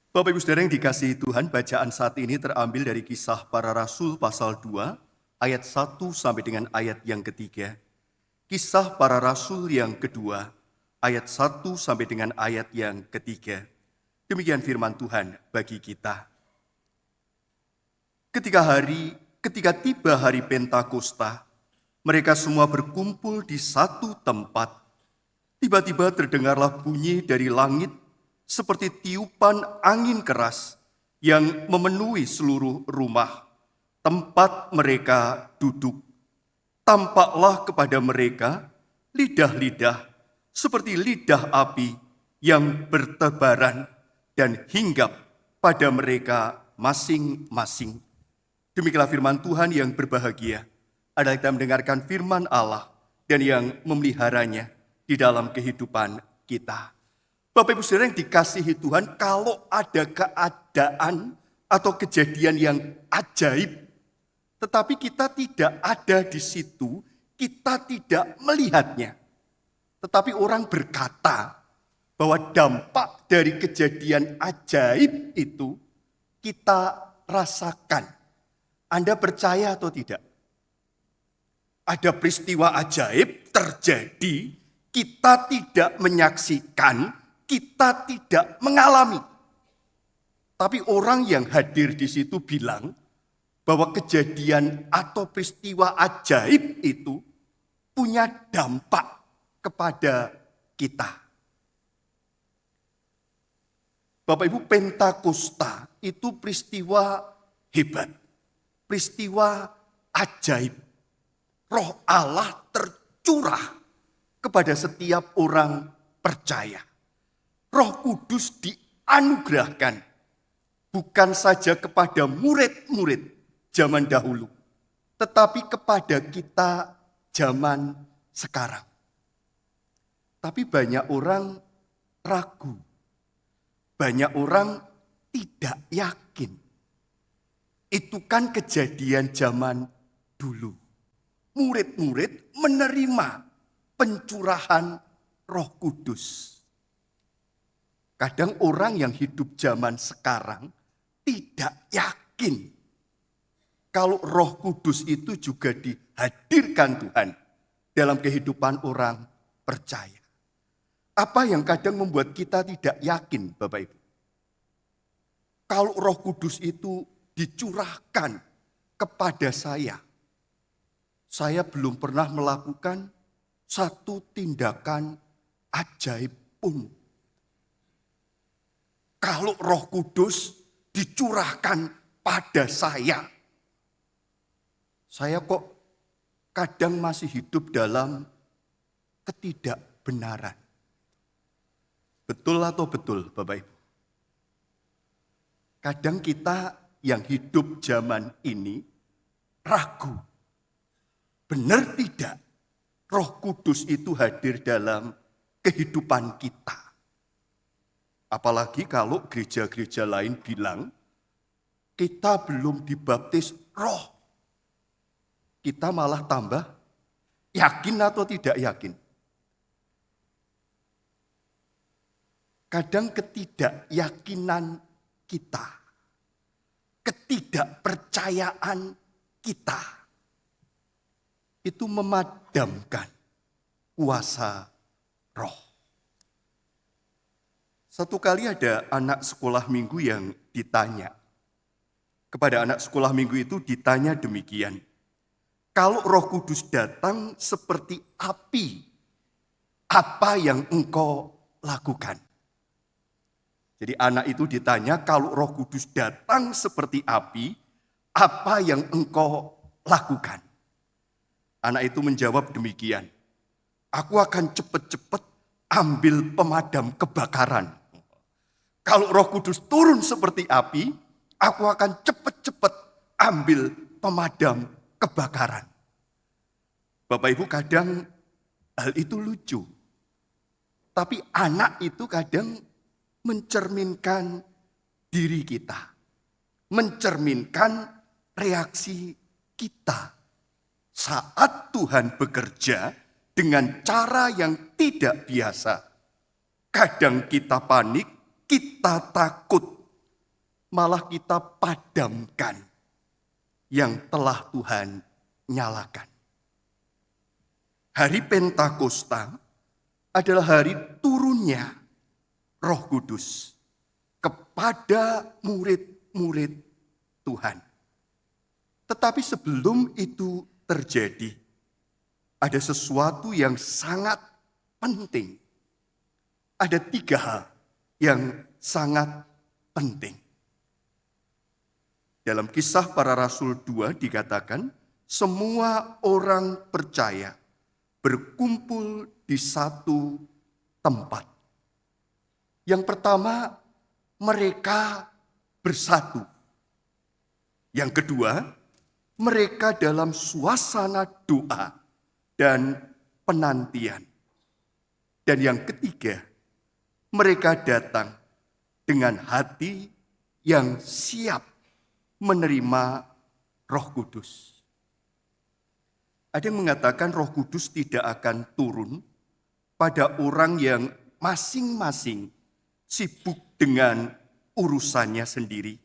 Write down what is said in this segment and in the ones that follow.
Bapak Ibu Saudara yang dikasihi Tuhan, bacaan saat ini terambil dari Kisah Para Rasul pasal 2, ayat 1 sampai dengan ayat yang ketiga. Kisah Para Rasul yang kedua, ayat 1 sampai dengan ayat yang ketiga. Demikian firman Tuhan bagi kita. Ketika tiba hari Pentakosta, mereka semua berkumpul di satu tempat. Tiba-tiba terdengarlah bunyi dari langit seperti tiupan angin keras yang memenuhi seluruh rumah tempat mereka duduk. Tampaklah kepada mereka lidah-lidah seperti lidah api yang bertebaran dan hinggap pada mereka masing-masing. Demikianlah firman Tuhan yang berbahagia adalah kita mendengarkan firman Allah dan yang memeliharanya di dalam kehidupan kita. Bapak Ibu Saudara yang dikasihi Tuhan, kalau ada keadaan atau kejadian yang ajaib, tetapi kita tidak ada di situ, kita tidak melihatnya. Tetapi orang berkata bahwa dampak dari kejadian ajaib itu kita rasakan. Anda percaya atau tidak? Ada peristiwa ajaib terjadi, kita tidak menyaksikan, kita tidak mengalami. Tapi orang yang hadir di situ bilang bahwa kejadian atau peristiwa ajaib itu punya dampak kepada kita. Bapak Ibu, Pentakosta itu peristiwa hebat, peristiwa ajaib. Roh Allah tercurah kepada setiap orang percaya. Roh Kudus dianugerahkan bukan saja kepada murid-murid zaman dahulu, tetapi kepada kita zaman sekarang. Tapi banyak orang ragu, banyak orang tidak yakin. Itu kan kejadian zaman dulu. Murid-murid menerima pencurahan Roh Kudus. Kadang orang yang hidup zaman sekarang tidak yakin kalau Roh Kudus itu juga dihadirkan Tuhan dalam kehidupan orang percaya. Apa yang kadang membuat kita tidak yakin, Bapak Ibu? Kalau Roh Kudus itu dicurahkan kepada saya belum pernah melakukan satu tindakan ajaib pun. Kalau Roh Kudus dicurahkan pada saya kok kadang masih hidup dalam ketidakbenaran. Betul atau betul, Bapak Ibu? Kadang kita yang hidup zaman ini ragu. Benar tidak Roh Kudus itu hadir dalam kehidupan kita? Apalagi kalau gereja-gereja lain bilang kita belum dibaptis roh. Kita malah tambah yakin atau tidak yakin. Kadang ketidakyakinan kita, ketidakpercayaan kita, itu memadamkan kuasa roh. Satu kali ada anak sekolah minggu yang ditanya. Kepada anak sekolah minggu itu ditanya demikian. Kalau Roh Kudus datang seperti api, apa yang engkau lakukan? Jadi anak itu ditanya, kalau Roh Kudus datang seperti api, apa yang engkau lakukan? Anak itu menjawab demikian. Aku akan cepat-cepat ambil pemadam kebakaran. Kalau Roh Kudus turun seperti api, aku akan cepat-cepat ambil pemadam kebakaran. Bapak Ibu, kadang hal itu lucu. Tapi anak itu kadang mencerminkan diri kita. Mencerminkan reaksi kita. Saat Tuhan bekerja dengan cara yang tidak biasa. Kadang kita panik, kita takut, malah kita padamkan yang telah Tuhan nyalakan. Hari Pentakosta adalah hari turunnya Roh Kudus kepada murid-murid Tuhan. Tetapi sebelum itu terjadi, ada sesuatu yang sangat penting. Ada 3 hal yang sangat penting. Dalam Kisah Para Rasul 2 dikatakan, semua orang percaya berkumpul di satu tempat. Yang pertama, mereka bersatu. Yang kedua, mereka dalam suasana doa dan penantian. Dan yang ketiga, mereka datang dengan hati yang siap menerima Roh Kudus. Ada yang mengatakan Roh Kudus tidak akan turun pada orang yang masing-masing sibuk dengan urusannya sendiri.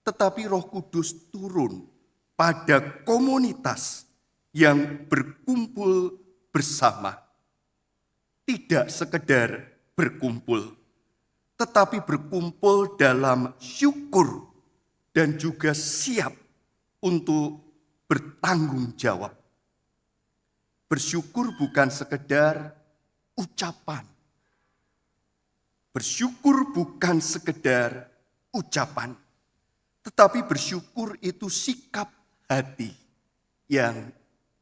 Tetapi Roh Kudus turun pada komunitas yang berkumpul bersama. Tidak sekedar berkumpul, tetapi berkumpul dalam syukur dan juga siap untuk bertanggung jawab. Bersyukur bukan sekedar ucapan. Bersyukur bukan sekedar ucapan, tetapi bersyukur itu sikap hati yang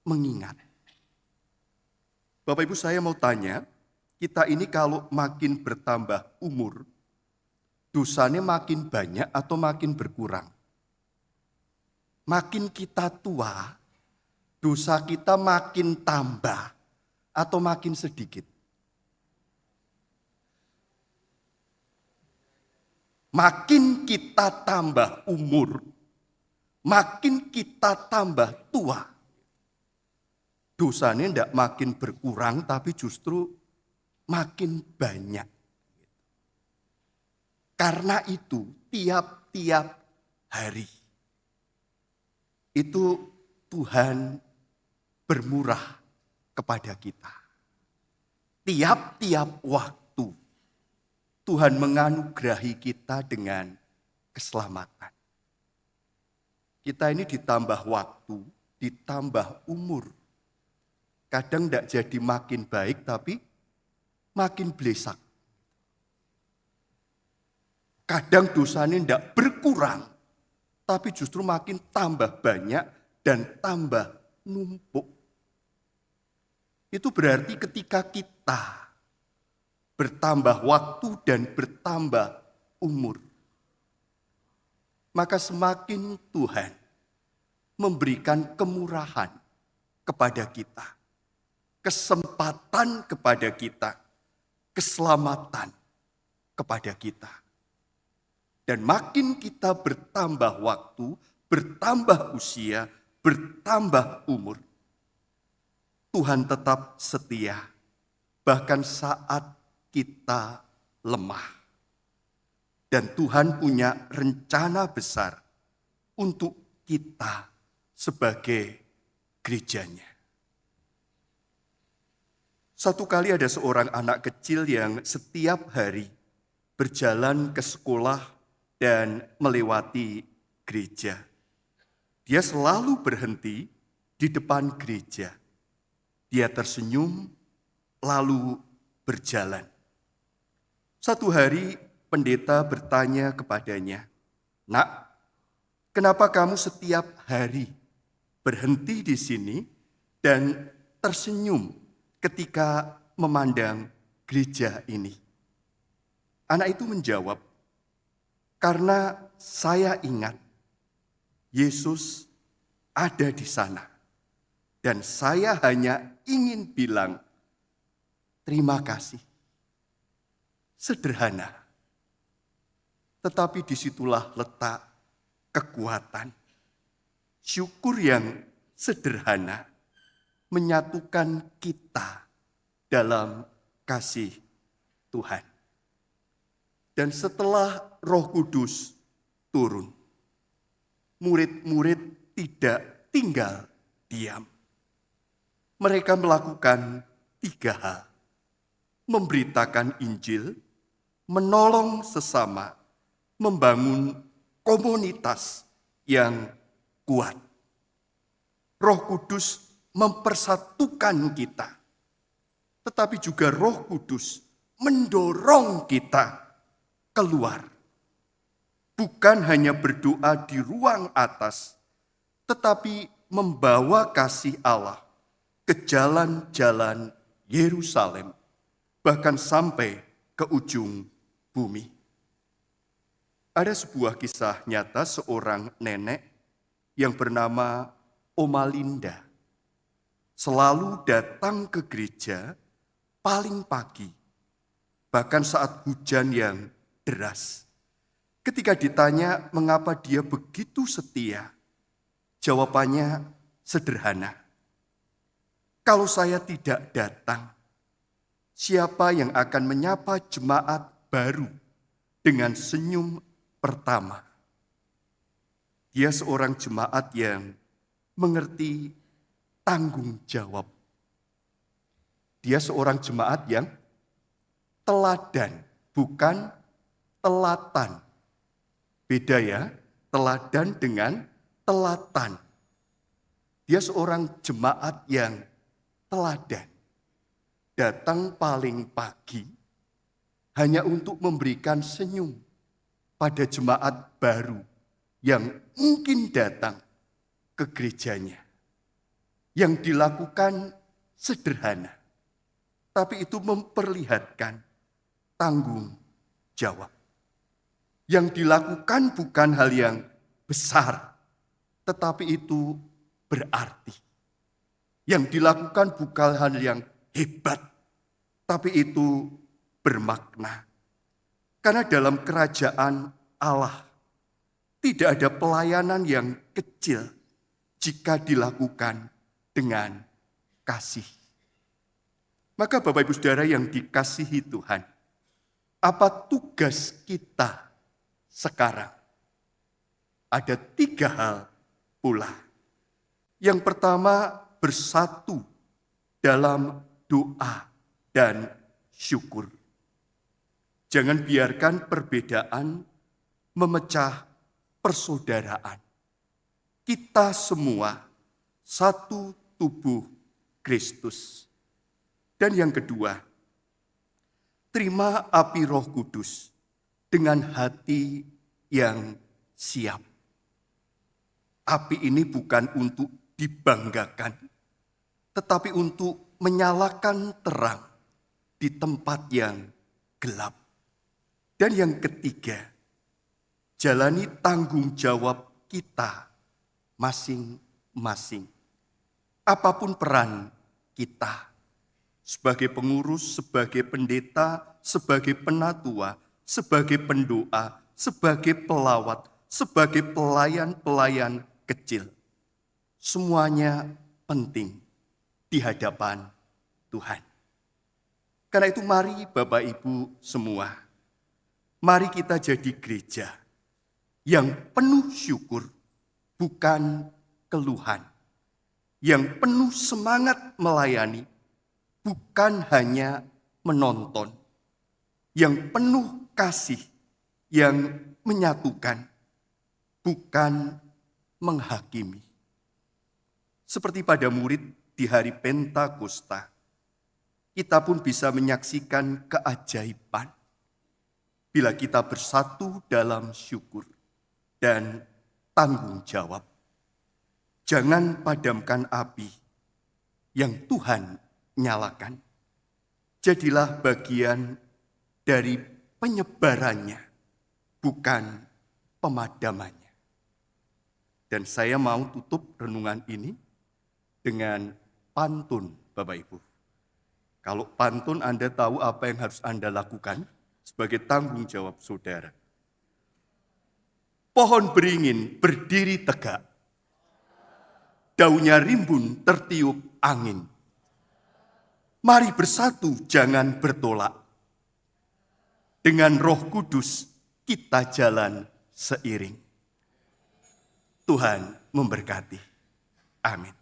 mengingat. Bapak Ibu, saya mau tanya, kita ini kalau makin bertambah umur, dosanya makin banyak atau makin berkurang? Makin kita tua, dosa kita makin tambah atau makin sedikit? Makin kita tambah umur, makin kita tambah tua, dosanya tidak makin berkurang tapi justru makin banyak. Karena itu tiap-tiap hari itu Tuhan bermurah kepada kita. Tiap-tiap waktu Tuhan menganugerahi kita dengan keselamatan. Kita ini ditambah waktu, ditambah umur. Kadang tidak jadi makin baik, tapi makin blesak. Kadang dosanya tidak berkurang, tapi justru makin tambah banyak dan tambah numpuk. Itu berarti ketika kita bertambah waktu dan bertambah umur, maka semakin Tuhan memberikan kemurahan kepada kita, kesempatan kepada kita, keselamatan kepada kita. Dan makin kita bertambah waktu, bertambah usia, bertambah umur, Tuhan tetap setia, bahkan saat kita lemah. Dan Tuhan punya rencana besar untuk kita sebagai gerejanya. Satu kali ada seorang anak kecil yang setiap hari berjalan ke sekolah dan melewati gereja. Dia selalu berhenti di depan gereja. Dia tersenyum lalu berjalan. Satu hari pendeta bertanya kepadanya, "Nak, kenapa kamu setiap hari berhenti di sini dan tersenyum ketika memandang gereja ini?" Anak itu menjawab, "Karena saya ingat Yesus ada di sana. Dan saya hanya ingin bilang terima kasih." Sederhana. Tetapi disitulah letak kekuatan. Syukur yang sederhana menyatukan kita dalam kasih Tuhan. Dan setelah Roh Kudus turun. Murid-murid tidak tinggal diam. Mereka melakukan 3 hal. Memberitakan Injil, menolong sesama, membangun komunitas yang kuat. Roh Kudus mempersatukan kita, tetapi juga Roh Kudus mendorong kita keluar. Bukan hanya berdoa di ruang atas, tetapi membawa kasih Allah ke jalan-jalan Yerusalem, bahkan sampai ke ujung bumi. Ada sebuah kisah nyata seorang nenek yang bernama Oma Linda. Selalu datang ke gereja paling pagi, bahkan saat hujan yang deras. Ketika ditanya mengapa dia begitu setia, jawabannya sederhana. Kalau saya tidak datang, siapa yang akan menyapa jemaat baru dengan senyum pertama? Dia seorang jemaat yang mengerti tanggung jawab. Dia seorang jemaat yang teladan, bukan telatan. Beda ya, teladan dengan telatan. Dia seorang jemaat yang teladan. Datang paling pagi hanya untuk memberikan senyum pada jemaat baru yang mungkin datang ke gerejanya. Yang dilakukan sederhana, tapi itu memperlihatkan tanggung jawab. Yang dilakukan bukan hal yang besar, tetapi itu berarti. Yang dilakukan bukan hal yang hebat, tapi itu bermakna. Karena dalam kerajaan Allah, tidak ada pelayanan yang kecil jika dilakukan dengan kasih. Maka Bapak Ibu Saudara yang dikasihi Tuhan, apa tugas kita sekarang? Ada 3 hal pula. Yang pertama, bersatu dalam doa dan syukur. Jangan biarkan perbedaan memecah persaudaraan. Kita semua satu tubuh Kristus. Dan yang kedua, terima api Roh Kudus dengan hati yang siap. Api ini bukan untuk dibanggakan, tetapi untuk menyalakan terang di tempat yang gelap. Dan yang ketiga, jalani tanggung jawab kita masing-masing. Apapun peran kita, sebagai pengurus, sebagai pendeta, sebagai penatua, sebagai pendoa, sebagai pelawat, sebagai pelayan-pelayan kecil. Semuanya penting di hadapan Tuhan. Karena itu mari Bapak Ibu semua, mari kita jadi gereja yang penuh syukur, bukan keluhan. Yang penuh semangat melayani, bukan hanya menonton. Yang penuh kasih, yang menyatukan, bukan menghakimi. Seperti pada murid di hari Pentakosta, kita pun bisa menyaksikan keajaiban bila kita bersatu dalam syukur dan tanggung jawab. Jangan padamkan api yang Tuhan nyalakan. Jadilah bagian dari penyebarannya, bukan pemadamannya. Dan saya mau tutup renungan ini dengan pantun, Bapak Ibu. Kalau pantun Anda tahu apa yang harus Anda lakukan sebagai tanggung jawab saudara. Pohon beringin berdiri tegak, daunnya rimbun tertiup angin. Mari bersatu, jangan bertolak. Dengan Roh Kudus kita jalan seiring. Tuhan memberkati. Amin.